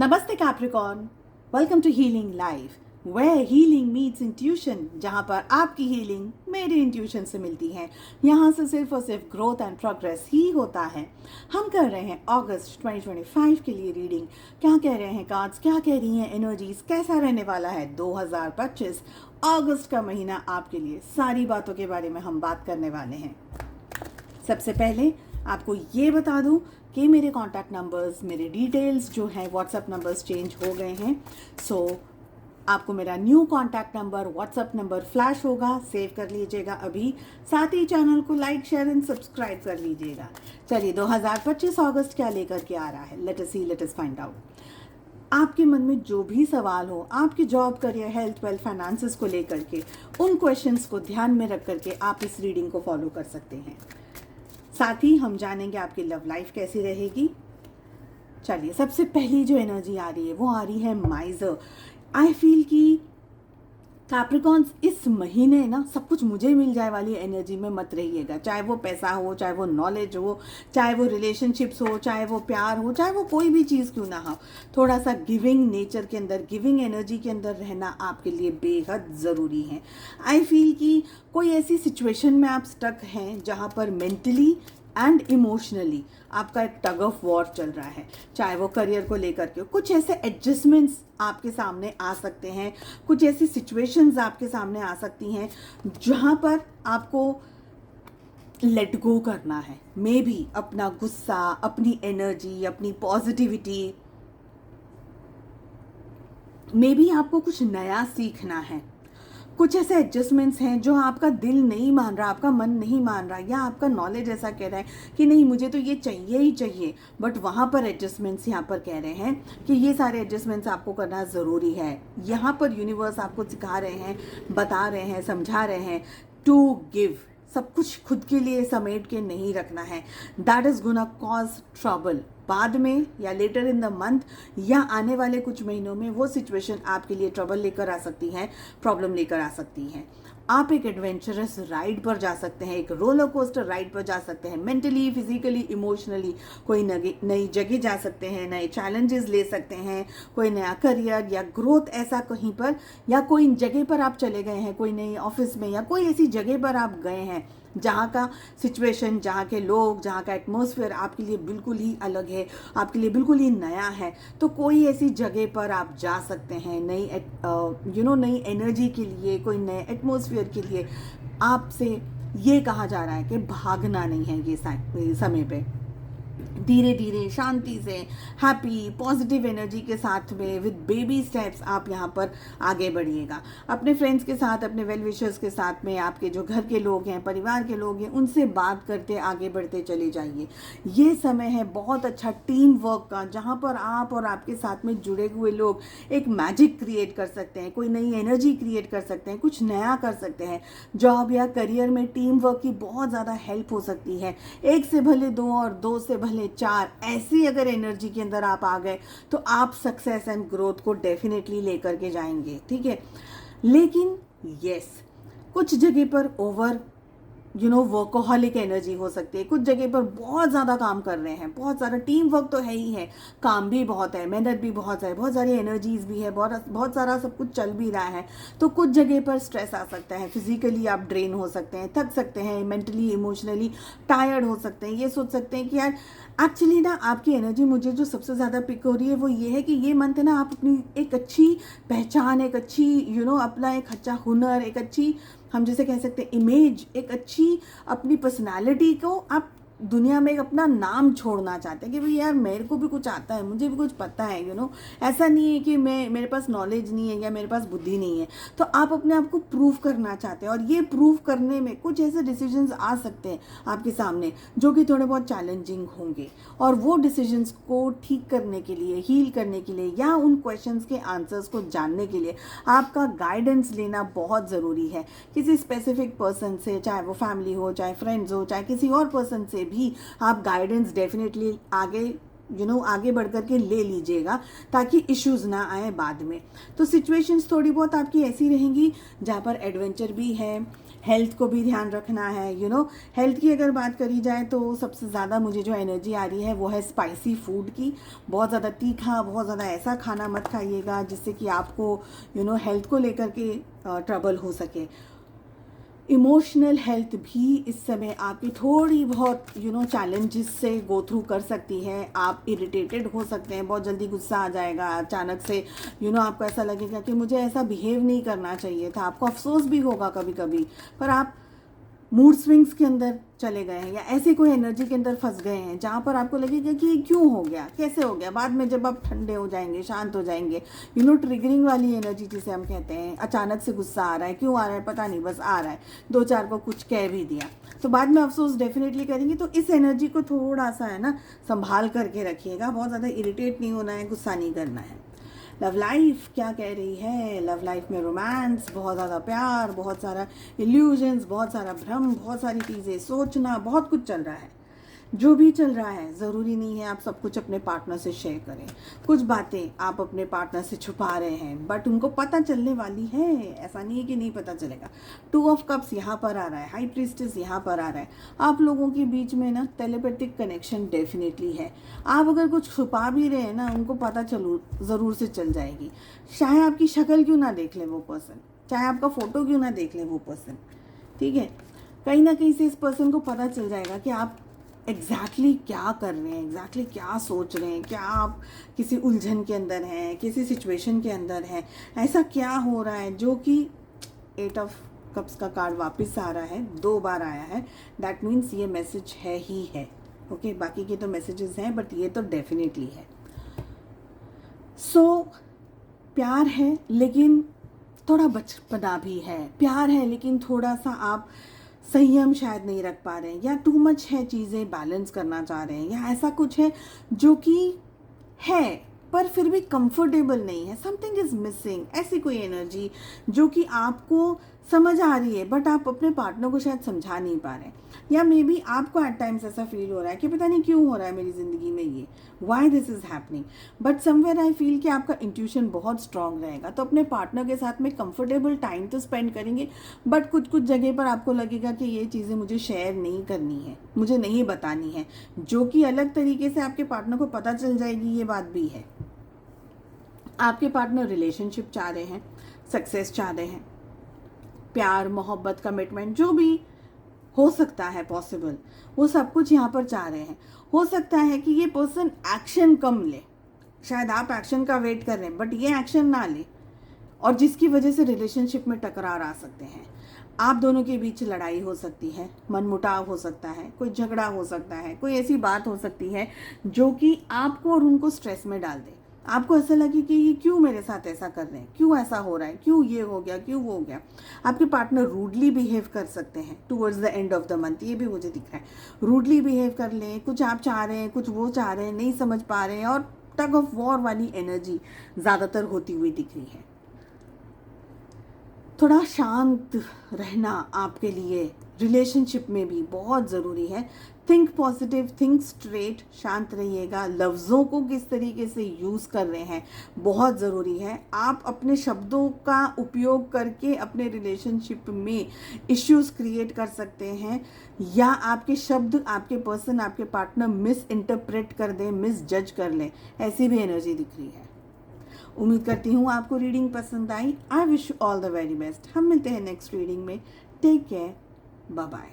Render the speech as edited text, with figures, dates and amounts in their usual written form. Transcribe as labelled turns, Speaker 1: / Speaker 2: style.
Speaker 1: नमस्ते Capricorn, welcome to healing life where healing meets intuition, जहाँ पर आपकी हीलिंग मेरे इंट्यूशन से मिलती है। यहाँ से सिर्फ और सिर्फ ग्रोथ एंड प्रोग्रेस ही होता है। हम कर रहे हैं अगस्त 2025 के लिए रीडिंग। क्या कह रहे हैं कार्ड्स, क्या कह रही हैं एनर्जीज, कैसा रहने वाला है 2025 अगस्त का महीना आपके लिए। सारी बातों के बारे में हम बात करने वाले हैं। सबसे पहले आपको ये बता दूं कि मेरे कॉन्टैक्ट नंबर्स, मेरे डिटेल्स जो हैं व्हाट्सएप नंबर्स चेंज हो गए हैं। सो आपको मेरा new contact number, WhatsApp number flash होगा, सेव कर लीजिएगा अभी। साथ ही चैनल को लाइक, शेयर एंड सब्सक्राइब कर लीजिएगा। चलिए 2025 अगस्त क्या लेकर के आ रहा है, लेट अस सी, लेट अस फाइंड आउट। आपके मन में जो भी सवाल हो, आपके job, career, health, wealth, finances को लेकर के, उन क्वेश्चंस को ध्यान में रख करके आप इस रीडिंग को फॉलो कर सकते हैं। साथ ही हम जानेंगे आपकी लव लाइफ कैसी रहेगी। चलिए, सबसे पहली जो एनर्जी आ रही है वो आ रही है माइजर। आई फील कि कैप्रिकॉर्न्स इस महीने ना सब कुछ मुझे मिल जाए वाली एनर्जी में मत रहिएगा। चाहे वो पैसा हो, चाहे वो नॉलेज हो, चाहे वो रिलेशनशिप्स हो, चाहे वो प्यार हो, चाहे वो कोई भी चीज़ क्यों ना हो, थोड़ा सा गिविंग नेचर के अंदर, गिविंग एनर्जी के अंदर रहना आपके लिए बेहद ज़रूरी है। आई फील कि कोई ऐसी सिचुएशन में आप स्टक हैं जहाँ पर मेंटली एंड इमोशनली आपका एक टग ऑफ वॉर चल रहा है। चाहे वो करियर को लेकर के, कुछ ऐसे एडजस्टमेंट्स आपके सामने आ सकते हैं, कुछ ऐसी सिचुएशंस आपके सामने आ सकती हैं जहाँ पर आपको लेट गो करना है। मे बी अपना गुस्सा, अपनी एनर्जी, अपनी पॉजिटिविटी, मे बी आपको कुछ नया सीखना है। कुछ ऐसे एडजस्टमेंट्स हैं जो आपका दिल नहीं मान रहा, आपका मन नहीं मान रहा, या आपका नॉलेज ऐसा कह रहा है कि नहीं मुझे तो ये चाहिए ही चाहिए, बट वहाँ पर एडजस्टमेंट्स यहाँ पर कह रहे हैं कि ये सारे एडजस्टमेंट्स आपको करना ज़रूरी है। यहाँ पर यूनिवर्स आपको सिखा रहे हैं, बता रहे हैं, समझा रहे हैं टू गिव। सब कुछ खुद के लिए समेट के नहीं रखना है। That is gonna cause trouble. बाद में या लेटर इन द मंथ या आने वाले कुछ महीनों में वो सिचुएशन आपके लिए ट्रबल लेकर आ सकती है, प्रॉब्लम लेकर आ सकती है। आप एक एडवेंचरस राइड पर जा सकते हैं, एक रोलर कोस्टर राइड पर जा सकते हैं। मेंटली, फिजिकली, इमोशनली कोई नई जगह जा सकते हैं, नए चैलेंजेस ले सकते हैं, कोई नया करियर या ग्रोथ ऐसा कहीं पर, या कोई जगह पर आप चले गए हैं, कोई नई ऑफिस में, या कोई ऐसी जगह पर आप गए हैं जहाँ का सिचुएशन, जहाँ के लोग, जहाँ का एटमॉस्फेयर आपके लिए बिल्कुल ही अलग है, आपके लिए बिल्कुल ही नया है। तो कोई ऐसी जगह पर आप जा सकते हैं नई नई एनर्जी के लिए, कोई नए एटमॉस्फेयर के लिए। आपसे ये कहा जा रहा है कि भागना नहीं है ये समय पे। धीरे धीरे, शांति से, हैप्पी, पॉजिटिव एनर्जी के साथ में, विद बेबी स्टेप्स आप यहाँ पर आगे बढ़िएगा। अपने फ्रेंड्स के साथ, अपने वेल विशर्स के साथ में, आपके जो घर के लोग हैं, परिवार के लोग हैं, उनसे बात करते आगे बढ़ते चले जाइए। ये समय है बहुत अच्छा टीम वर्क का, जहाँ पर आप और आपके साथ में जुड़े हुए लोग एक मैजिक क्रिएट कर सकते हैं, कोई नई एनर्जी क्रिएट कर सकते हैं, कुछ नया कर सकते हैं। जॉब या करियर में टीम वर्क की बहुत ज़्यादा हेल्प हो सकती है। एक से भले दो और दो से भले चार, ऐसी अगर एनर्जी के अंदर आप आ गए तो आप सक्सेस एंड ग्रोथ को डेफिनेटली लेकर के जाएंगे। ठीक है, लेकिन यस, कुछ जगह पर ओवर वर्कोहॉलिक एनर्जी हो सकती है। कुछ जगह पर बहुत ज़्यादा काम कर रहे हैं, बहुत सारा टीम वर्क तो है ही है, काम भी बहुत है, मेहनत भी बहुत है, बहुत सारी एनर्जीज भी है, बहुत सारा सब कुछ चल भी रहा है। तो कुछ जगह पर स्ट्रेस आ सकता है, फिजिकली आप ड्रेन हो सकते हैं, थक सकते हैं, मेंटली, इमोशनली टायर्ड हो सकते हैं। ये सोच सकते हैं कि यार एक्चुअली ना आपकी एनर्जी मुझे जो सबसे ज़्यादा पिक हो रही है वो ये है कि ये मंथ ना आप अपनी एक अच्छी पहचान, एक अच्छी अपना एक अच्छा हुनर, एक अच्छी, हम जैसे कह सकते हैं इमेज, एक अच्छी अपनी पर्सनालिटी को आप दुनिया में एक अपना नाम छोड़ना चाहते हैं कि भाई यार मेरे को भी कुछ आता है, मुझे भी कुछ पता है। ऐसा नहीं है कि मेरे पास नॉलेज नहीं है या मेरे पास बुद्धि नहीं है। तो आप अपने आप को प्रूव करना चाहते हैं, और ये प्रूव करने में कुछ ऐसे डिसीजंस आ सकते हैं आपके सामने जो कि थोड़े बहुत चैलेंजिंग होंगे, और वो डिसीजंस को ठीक करने के लिए, हील करने के लिए, या उन क्वेश्चंस के आंसर्स को जानने के लिए आपका गाइडेंस लेना बहुत ज़रूरी है। किसी स्पेसिफिक पर्सन से, चाहे वो फैमिली हो, चाहे फ्रेंड्स हो, चाहे किसी और पर्सन से भी आप गाइडेंस डेफिनेटली आगे बढ़ कर के ले लीजिएगा, ताकि इश्यूज ना आए बाद में। तो सिचुएशंस थोड़ी बहुत आपकी ऐसी रहेंगी जहाँ पर एडवेंचर भी है, हेल्थ को भी ध्यान रखना है, हेल्थ की अगर बात करी जाए तो सबसे ज़्यादा मुझे जो एनर्जी आ रही है वो है स्पाइसी फूड की। बहुत ज़्यादा तीखा, बहुत ज़्यादा ऐसा खाना मत खाइएगा जिससे कि आपको हेल्थ को लेकर के ट्रबल हो सके। इमोशनल हेल्थ भी इस समय आपकी थोड़ी बहुत चैलेंजेस से गो थ्रू कर सकती है। आप इरिटेटेड हो सकते हैं, बहुत जल्दी गुस्सा आ जाएगा अचानक से, आपको ऐसा लगेगा कि मुझे ऐसा बिहेव नहीं करना चाहिए था। आपको अफसोस भी होगा कभी कभी, पर आप मूड स्विंग्स के अंदर चले गए हैं या ऐसी कोई एनर्जी के अंदर फंस गए हैं जहाँ पर आपको लगेगा कि ये क्यों हो गया, कैसे हो गया। बाद में जब आप ठंडे हो जाएंगे, शांत हो जाएंगे, ट्रिगरिंग वाली एनर्जी जिसे हम कहते हैं, अचानक से गुस्सा आ रहा है, क्यों आ रहा है पता नहीं, बस आ रहा है, दो चार को कुछ कह भी दिया, तो बाद में अफसोस डेफिनेटली करेंगे। तो इस एनर्जी को थोड़ा सा है ना संभाल करके रखिएगा। बहुत ज़्यादा इरिटेट नहीं होना है, गुस्सा नहीं करना है। लव लाइफ क्या कह रही है? लव लाइफ में रोमांस, बहुत ज़्यादा प्यार, बहुत सारा इल्यूजन्स, बहुत सारा भ्रम, बहुत सारी चीज़ें सोचना, बहुत कुछ चल रहा है। जो भी चल रहा है ज़रूरी नहीं है आप सब कुछ अपने पार्टनर से शेयर करें। कुछ बातें आप अपने पार्टनर से छुपा रहे हैं बट उनको पता चलने वाली है, ऐसा नहीं है कि नहीं पता चलेगा। 2 ऑफ कप्स यहाँ पर आ रहा है, हाई प्रीस्टेस यहाँ पर आ रहा है। आप लोगों के बीच में ना टेलीपैथिक कनेक्शन डेफिनेटली है। आप अगर कुछ छुपा भी रहे हैं ना, उनको पता ज़रूर से चल जाएगी। चाहे आपकी शक्ल क्यों ना देख ले वो पर्सन, चाहे आपका फ़ोटो क्यों ना देख ले वो पर्सन, ठीक है, कहीं ना कहीं से इस पर्सन को पता चल जाएगा कि आप एग्जैक्टली क्या कर रहे हैं, एग्जैक्टली क्या सोच रहे हैं, क्या आप किसी उलझन के अंदर हैं, किसी सिचुएशन के अंदर हैं, ऐसा क्या हो रहा है। जो कि 8 ऑफ कप्स का कार्ड वापस आ रहा है, 2 बार आया है, दैट मीन्स ये मैसेज है ही है। ओके, बाकी के तो मैसेजेस हैं बट ये तो डेफिनेटली है। सो प्यार है लेकिन थोड़ा बचपना भी है, प्यार है लेकिन थोड़ा सा आप संयम शायद नहीं रख पा रहे हैं, या टू मच है चीज़ें बैलेंस करना चाह रहे हैं, या ऐसा कुछ है जो कि है पर फिर भी कंफर्टेबल नहीं है, समथिंग इज़ मिसिंग। ऐसी कोई एनर्जी जो कि आपको समझ आ रही है बट आप अपने पार्टनर को शायद समझा नहीं पा रहे हैं, या मे बी आपको एट टाइम्स ऐसा फील हो रहा है कि पता नहीं क्यों हो रहा है मेरी ज़िंदगी में ये, why this is happening. But somewhere I feel कि आपका इंट्यूशन बहुत स्ट्रांग रहेगा, तो अपने पार्टनर के साथ में कंफर्टेबल टाइम तो स्पेंड करेंगे बट कुछ कुछ जगह पर आपको लगेगा कि ये चीज़ें मुझे शेयर नहीं करनी है, मुझे नहीं बतानी है, जो कि अलग तरीके से आपके पार्टनर को पता चल जाएगी, ये बात भी है। आपके पार्टनर रिलेशनशिप चाह रहे हैं, सक्सेस चाह रहे हैं, प्यार, मोहब्बत, कमिटमेंट, जो भी हो सकता है पॉसिबल, वो सब कुछ यहाँ पर चाह रहे हैं। हो सकता है कि ये पर्सन एक्शन कम ले, शायद आप एक्शन का वेट कर रहे हैं बट ये एक्शन ना ले, और जिसकी वजह से रिलेशनशिप में टकरार आ सकते हैं। आप दोनों के बीच लड़ाई हो सकती है, मनमुटाव हो सकता है, कोई झगड़ा हो सकता है, कोई ऐसी बात हो सकती है जो कि आपको और उनको स्ट्रेस में डाल दे। आपको ऐसा लगे कि ये क्यों मेरे साथ ऐसा कर रहे हैं, क्यों ऐसा हो रहा है, क्यों ये हो गया, क्यों वो हो गया। आपके पार्टनर रूडली बिहेव कर सकते हैं towards the end of the month, ये भी मुझे दिख रहा है। रूडली बिहेव कर लें, कुछ आप चाह रहे हैं, कुछ वो चाह रहे हैं, नहीं समझ पा रहे हैं, और टग ऑफ वॉर वाली एनर्जी ज़्यादातर होती हुई दिख रही है। थोड़ा शांत रहना आपके लिए रिलेशनशिप में भी बहुत ज़रूरी है। थिंक पॉजिटिव, थिंक स्ट्रेट, शांत रहिएगा। लफ्ज़ों को किस तरीके से यूज़ कर रहे हैं बहुत ज़रूरी है। आप अपने शब्दों का उपयोग करके अपने रिलेशनशिप में इश्यूज़ क्रिएट कर सकते हैं, या आपके शब्द आपके पर्सन, आपके पार्टनर मिस इंटरप्रेट कर दें, मिस जज कर लें, ऐसी भी एनर्जी दिख रही है। उम्मीद करती हूँ आपको रीडिंग पसंद आई। I wish you all the very best. हम मिलते हैं नेक्स्ट रीडिंग में। Take care, bye bye.